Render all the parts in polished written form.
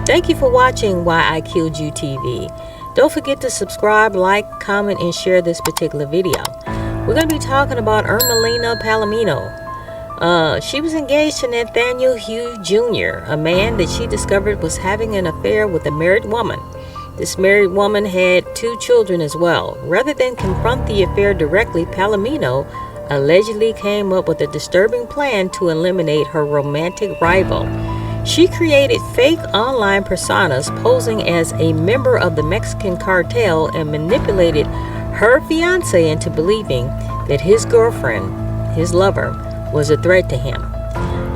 Thank you for watching Why I Killed You TV. Don't forget to subscribe, like, comment, and share this particular video. We're going to be talking about Ermalinda Palomo. She was engaged to Nathaniel Huey Jr, a man that she discovered was having an affair with a married woman. This married woman had 2 children as well. Rather than confront the affair directly, Palomo allegedly came up with a disturbing plan to eliminate her romantic rival. She created fake online personas posing as a member of the Mexican cartel and manipulated her fiancé into believing that his girlfriend, his lover, was a threat to him.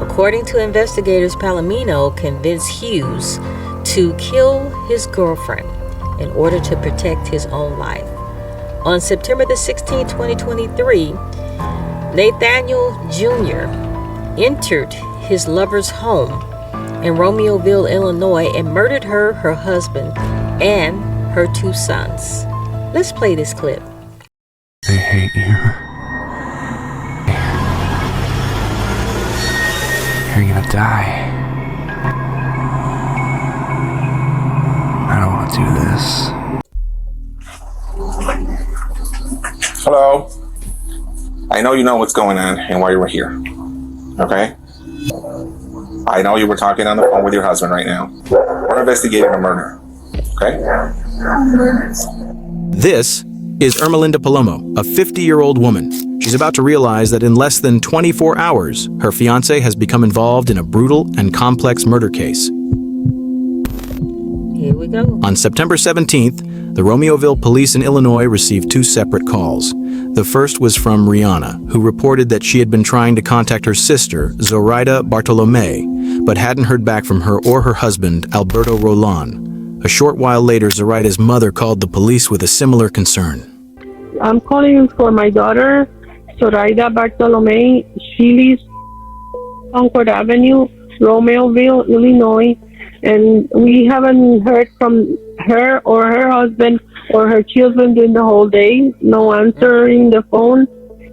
According to investigators, Palomo convinced Hughes to kill his girlfriend in order to protect his own life. On September the 16th, 2023, Nathaniel Jr. entered his lover's home in Romeoville, Illinois, and murdered her, her husband, and her 2 sons. Let's play this clip. They hate you. You're gonna die. I don't want to do this. Hello. I know you know what's going on and why you were here. Okay? I know you were talking on the phone with your husband right now. We're investigating a murder. Okay? This is Ermalinda Palomo, a 50-year-old woman. She's about to realize that in less than 24 hours, her fiancé has become involved in a brutal and complex murder case. Here we go. On September 17th, the Romeoville police in Illinois received 2 separate calls. The first was from Rihanna, who reported that she had been trying to contact her sister, Zoraida Bartolomei, but hadn't heard back from her or her husband, Alberto Roland. A short while later, Zoraida's mother called the police with a similar concern. I'm calling for my daughter, Zoraida Bartolomei. She lives on Concord Avenue, Romeoville, Illinois, and we haven't heard from her or her husband or her children during the whole day. No answering the phone.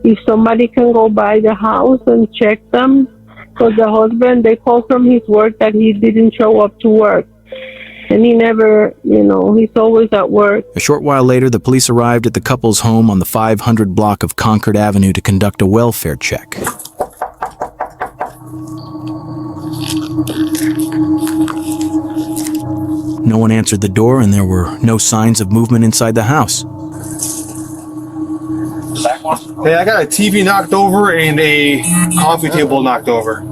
If somebody can go by the house and check them, because the husband, they called from his work that he didn't show up to work. And he never, he's always at work. A short while later, the police arrived at the couple's home on the 500 block of Concord Avenue to conduct a welfare check. No one answered the door, and there were no signs of movement inside the house. Hey, I got a TV knocked over and a coffee table knocked over.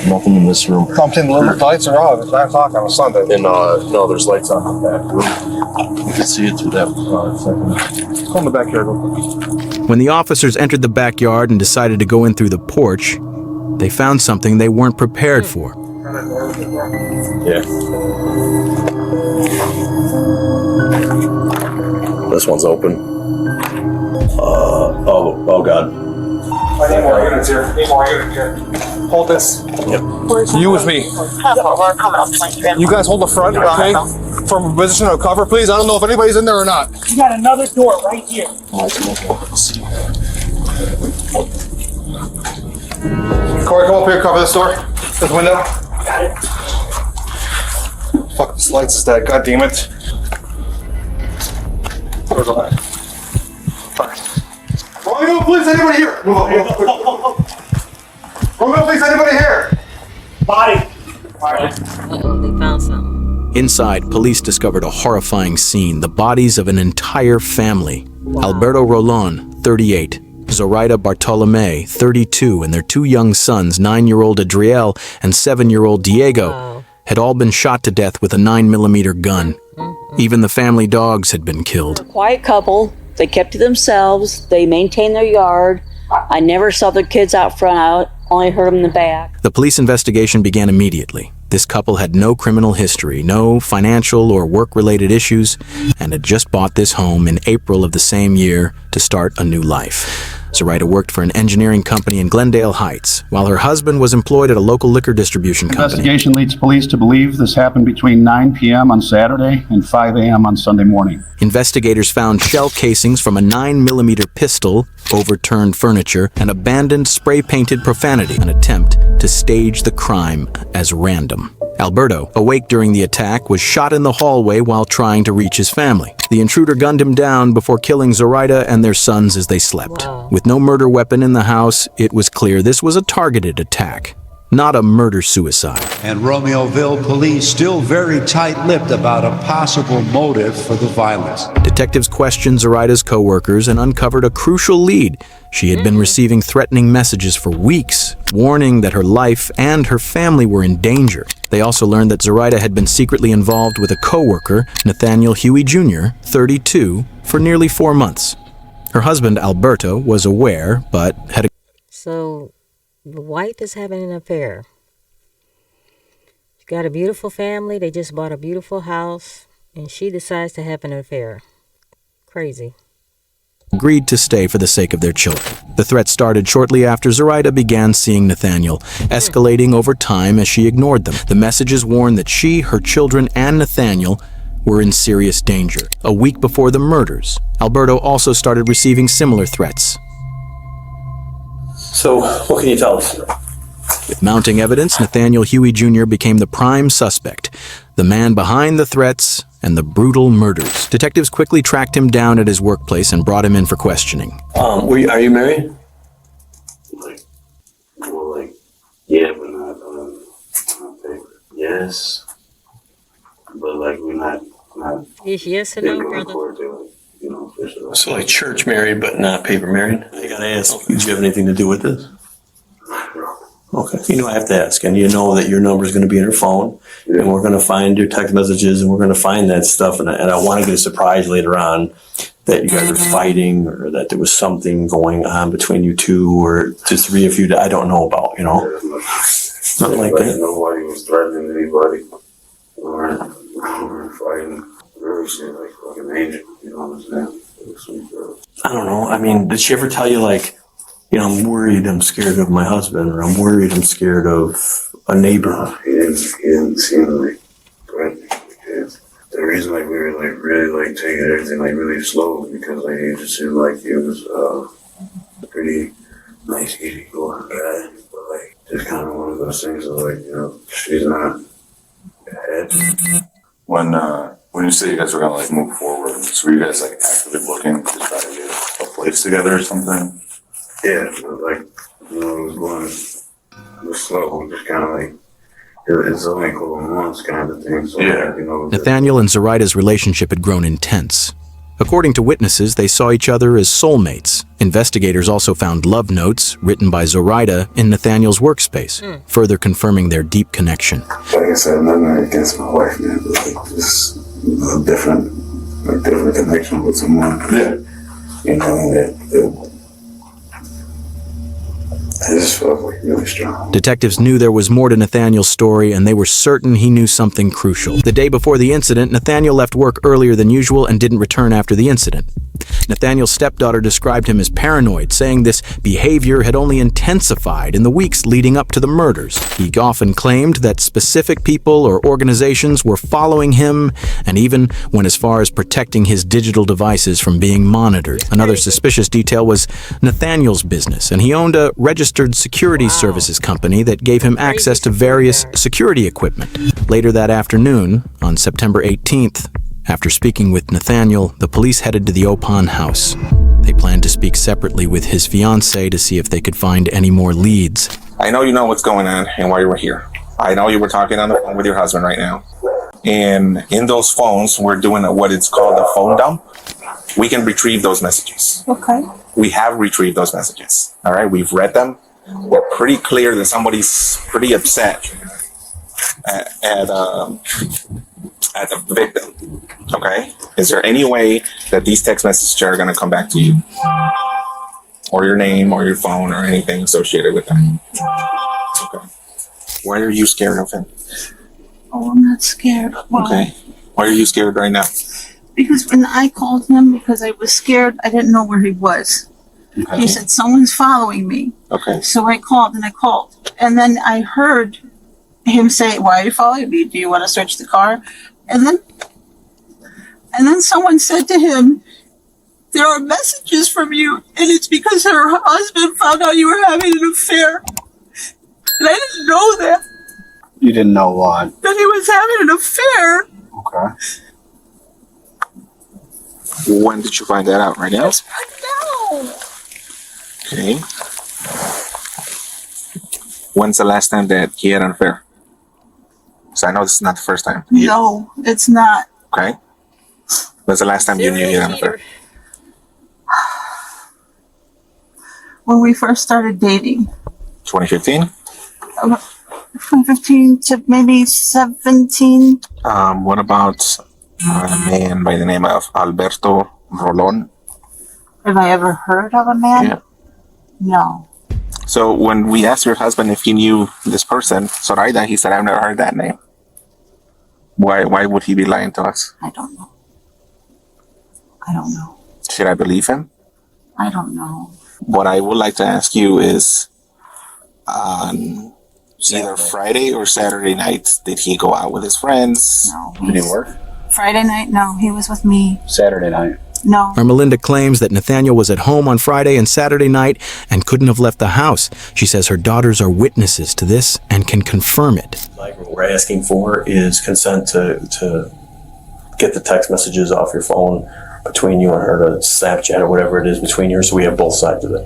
Nothing in this room. Pumped in, the lights are off. It's 9 o'clock on a Sunday. And no, there's lights on in the back room. You can see it through that second. Go in the backyard real quick. When the officers entered the backyard and decided to go in through the porch, they found something they weren't prepared for. Yeah. This one's open. Oh God. I need more units here. Hold this. Yep. You with me. You guys hold the front, okay? From a position of cover, please. I don't know if anybody's in there or not. You got another door right here. Corey, come up here, cover this door. This window. Fuck, this lights is dead. God damn it. Where's the light? Fine. Romeo, please, anybody here? Romeo, please, anybody here? Body. They found something. Inside, police discovered a horrifying scene, the bodies of an entire family. Wow. Alberto Roland, 38, Zoraida Bartolomei, 32, and their 2 young sons, 9-year-old Adriel and 7-year-old Diego, had all been shot to death with a 9mm gun. Even the family dogs had been killed. Quiet couple. They kept to themselves. They maintained their yard. I never saw their kids out front. I only heard them in the back. The police investigation began immediately. This couple had no criminal history, no financial or work-related issues, and had just bought this home in April of the same year to start a new life. Zoraida worked for an engineering company in Glendale Heights, while her husband was employed at a local liquor distribution company. Investigation leads police to believe this happened between 9 p.m. on Saturday and 5 a.m. on Sunday morning. Investigators found shell casings from a 9mm pistol, overturned furniture, and abandoned spray-painted profanity, an attempt to stage the crime as random. Alberto, awake during the attack, was shot in the hallway while trying to reach his family. The intruder gunned him down before killing Zoraida and their sons as they slept. Wow. With no murder weapon in the house, it was clear this was a targeted attack, not a murder-suicide. And Romeoville police still very tight-lipped about a possible motive for the violence. Detectives questioned Zoraida's co-workers and uncovered a crucial lead. She had been receiving threatening messages for weeks, warning that her life and her family were in danger. They also learned that Zoraida had been secretly involved with a co-worker, Nathaniel Huey Jr., 32, for nearly 4 months. Her husband, Alberto, was aware, but had... So, the wife is having an affair. She's got a beautiful family. They just bought a beautiful house, and she decides to have an affair. Crazy. agreed to stay for the sake of their children. The threat started shortly after Zoraida began seeing Nathaniel, escalating over time as she ignored them. The messages warned that she, her children, and Nathaniel were in serious danger. A week before the murders, Alberto also started receiving similar threats. So, what can you tell us? With mounting evidence, Nathaniel Huey Jr. became the prime suspect, the man behind the threats and the brutal murders. Detectives quickly tracked him down at his workplace and brought him in for questioning. Are you married? Yeah, but not on paper. Yes, but we're not. Yes or no, brother? So like church married, but not paper married? I gotta ask, do you have anything to do with this? Okay, I have to ask, and you know that your number is going to be in her phone, and we're going to find your text messages, and we're going to find that stuff, and I want to get a surprise later on that you guys were fighting, or that there was something going on between you two, or just three of you that I don't know about, Nothing like that. Nobody was threatening anybody, or fighting. Really seemed like fucking angel, you know what I'm saying? Sweet girl. I don't know, did she ever tell you I'm worried, I'm scared of my husband, or I'm worried, I'm scared of a neighbor? He didn't seem like threatening, because the reason we were really taking everything really slow, because he just seemed like he was a pretty nice, easygoing guy, but just kind of one of those things of she's not ahead. When you say you guys were gonna move forward, so were you guys actively looking to try to get a place together or something? Yeah, it was going slow, just kind of it's only a couple of months kind of thing. So yeah. Nathaniel and Zoraida's relationship had grown intense. According to witnesses, they saw each other as soulmates. Investigators also found love notes written by Zoraida in Nathaniel's workspace, further confirming their deep connection. Like I said, nothing against my wife, man, but just a different connection with someone. Yeah. That I just felt really strong. Detectives knew there was more to Nathaniel's story, and they were certain he knew something crucial. The day before the incident, Nathaniel left work earlier than usual and didn't return after the incident. Nathaniel's stepdaughter described him as paranoid, saying this behavior had only intensified in the weeks leading up to the murders. He often claimed that specific people or organizations were following him, and even went as far as protecting his digital devices from being monitored. Another suspicious detail was Nathaniel's business, and he owned a registered security services company that gave him access to various security equipment. Later that afternoon, on September 18th, after speaking with Nathaniel, the police headed to the Opon house. They planned to speak separately with his fiancée to see if they could find any more leads. I know you know what's going on and why you were here. I know you were talking on the phone with your husband right now. And in those phones, we're doing what is called a phone dump. We can retrieve those messages. Okay. We have retrieved those messages. All right, we've read them. We're pretty clear that somebody's pretty upset at the victim. Okay, is there any way that these text messages are going to come back to you, or your name, or your phone, or anything associated with that? Okay. Why are you scared of him? Oh, I'm not scared. Why? Okay. Why are you scared right now? Because when I called him, because I was scared, I didn't know where he was. Okay. He said, someone's following me. Okay. So I called. And then I heard him say, why are you following me? Do you want to search the car? And then someone said to him, there are messages from you, and it's because her husband found out you were having an affair. And I didn't know that. You didn't know what? that he was having an affair. Okay. When did you find that out? Right now? Just right now. Okay. When's the last time that he had an affair? So I know this is not the first time. No, it's not. Okay. When's the last time you knew he had an affair? When we first started dating. 2015? 2015 to maybe 17. What about a man by the name of Alberto Rolon? Have I ever heard of a man? Yeah. No. So when we asked your husband if he knew this person, Zoraida, he said, I've never heard that name. Why would he be lying to us? I don't know. I don't know. Should I believe him? I don't know. What I would like to ask you is, on either Friday or Saturday night, did he go out with his friends? No. Did he work? Friday night? No, he was with me. Saturday night. No. Ermalinda claims that Nathaniel was at home on Friday and Saturday night and couldn't have left the house. She says her daughters are witnesses to this and can confirm it. Like what we're asking for is consent to get the text messages off your phone between you and her, to Snapchat or whatever it is between you, so we have both sides of it.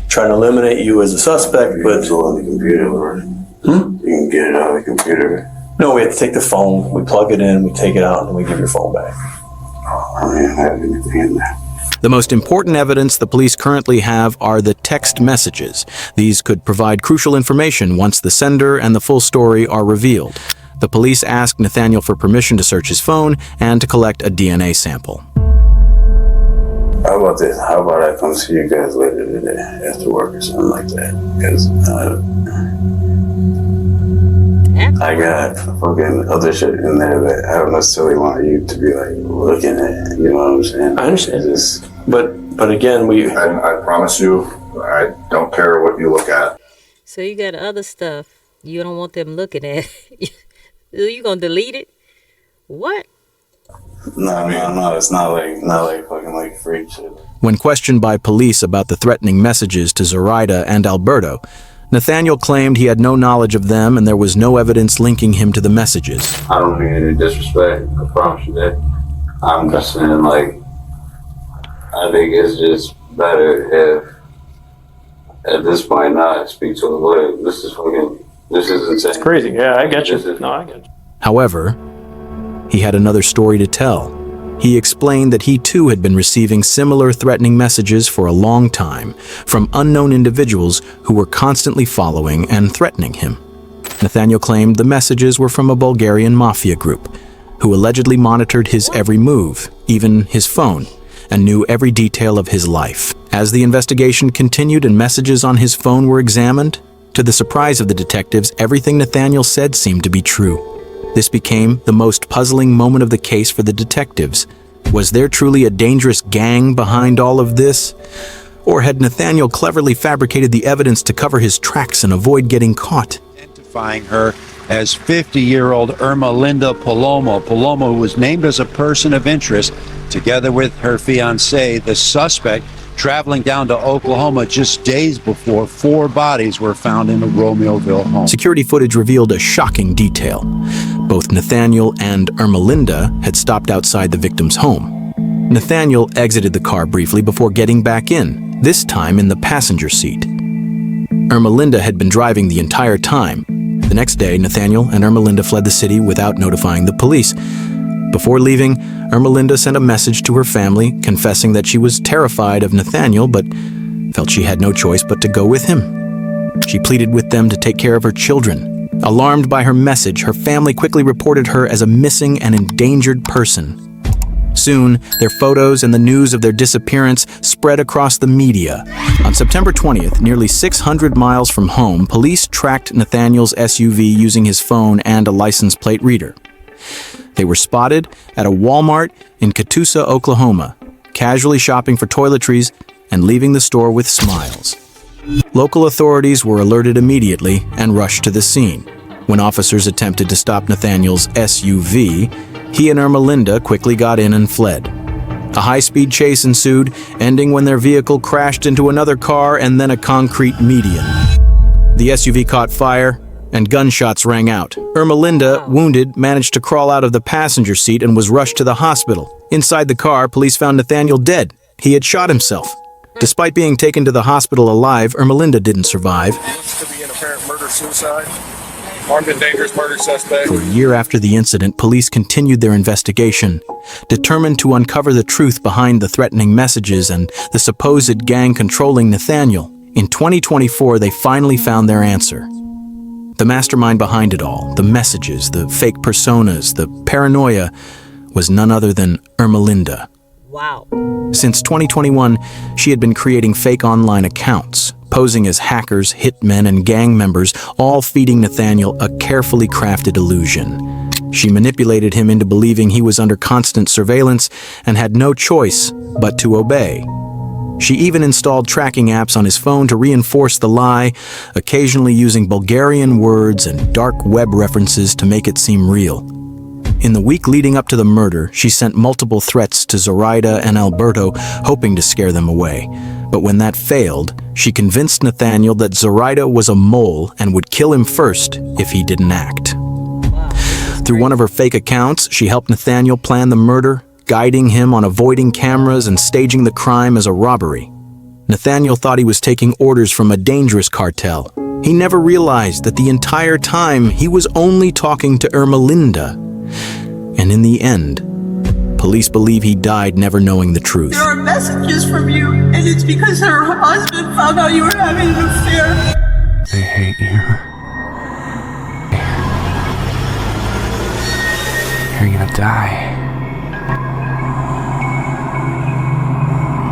Trying to eliminate you as a suspect, but It's all on the computer, or you can get it on the computer. no, we have to take the phone, we plug it in, we take it out, and we give your phone back. I don't have anything in there. The most important evidence the police currently have are the text messages. These could provide crucial information once the sender and the full story are revealed. The police asked Nathaniel for permission to search his phone and to collect a DNA sample. How about this? How about I come see you guys later today after work or something like that? Because I got fucking other shit in there that I don't necessarily want you to be like looking at. You know what I'm saying? I understand. But again, I promise you, I don't care what you look at. So you got other stuff you don't want them looking at. You gonna delete it? What? No, it's not like fucking like freak shit. When questioned by police about the threatening messages to Zoraida and Alberto, Nathaniel claimed he had no knowledge of them and there was no evidence linking him to the messages. I don't mean any disrespect, I promise you that. I'm just saying, like, I think it's just better if, at this point, not speak to a lawyer. This is insane. it's crazy. Yeah, I get you. I get you. However, he had another story to tell. He explained that he too had been receiving similar threatening messages for a long time from unknown individuals who were constantly following and threatening him. Nathaniel claimed the messages were from a Bulgarian mafia group who allegedly monitored his every move, even his phone, and knew every detail of his life. As the investigation continued and messages on his phone were examined, to the surprise of the detectives, everything Nathaniel said seemed to be true. This became the most puzzling moment of the case for the detectives. Was there truly a dangerous gang behind all of this? Or had Nathaniel cleverly fabricated the evidence to cover his tracks and avoid getting caught? Identifying her as 50-year-old Ermalinda Palomo. Palomo was named as a person of interest, together with her fiancé, the suspect, traveling down to Oklahoma just days before 4 bodies were found in a Romeoville home. Security footage revealed a shocking detail. Both Nathaniel and Ermalinda had stopped outside the victim's home. Nathaniel exited the car briefly before getting back in, this time in the passenger seat. Ermalinda had been driving the entire time. The next day, Nathaniel and Ermalinda fled the city without notifying the police. Before leaving, Ermalinda sent a message to her family confessing that she was terrified of Nathaniel but felt she had no choice but to go with him. She pleaded with them to take care of her children. Alarmed by her message, her family quickly reported her as a missing and endangered person. Soon, their photos and the news of their disappearance spread across the media. On September 20th, nearly 600 miles from home, police tracked Nathaniel's SUV using his phone and a license plate reader. They were spotted at a Walmart in Catoosa, Oklahoma, casually shopping for toiletries and leaving the store with smiles. Local authorities were alerted immediately and rushed to the scene. When officers attempted to stop Nathaniel's SUV, he and Ermalinda quickly got in and fled. A high-speed chase ensued, ending when their vehicle crashed into another car and then a concrete median. The SUV caught fire, and gunshots rang out. Ermalinda, wounded, managed to crawl out of the passenger seat and was rushed to the hospital. Inside the car, police found Nathaniel dead. He had shot himself. Despite being taken to the hospital alive, Ermalinda didn't survive. Looks to be an apparent murder-suicide. Armed and dangerous murder suspect. For a year after the incident, police continued their investigation, determined to uncover the truth behind the threatening messages and the supposed gang controlling Nathaniel. In 2024, they finally found their answer. The mastermind behind it all, the messages, the fake personas, the paranoia, was none other than Ermalinda. Wow. Since 2021, she had been creating fake online accounts, posing as hackers, hitmen, and gang members, all feeding Nathaniel a carefully crafted illusion. She manipulated him into believing he was under constant surveillance and had no choice but to obey. She even installed tracking apps on his phone to reinforce the lie, occasionally using Bulgarian words and dark web references to make it seem real. In the week leading up to the murder, she sent multiple threats to Zoraida and Alberto, hoping to scare them away. But when that failed, she convinced Nathaniel that Zoraida was a mole and would kill him first if he didn't act. Through one of her fake accounts, she helped Nathaniel plan the murder, guiding him on avoiding cameras and staging the crime as a robbery. Nathaniel thought he was taking orders from a dangerous cartel. He never realized that the entire time he was only talking to Ermalinda. And in the end, police believe he died never knowing the truth. There are messages from you, and it's because her husband found out you were having an affair. They hate you. You're gonna die.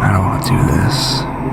I don't want to do this.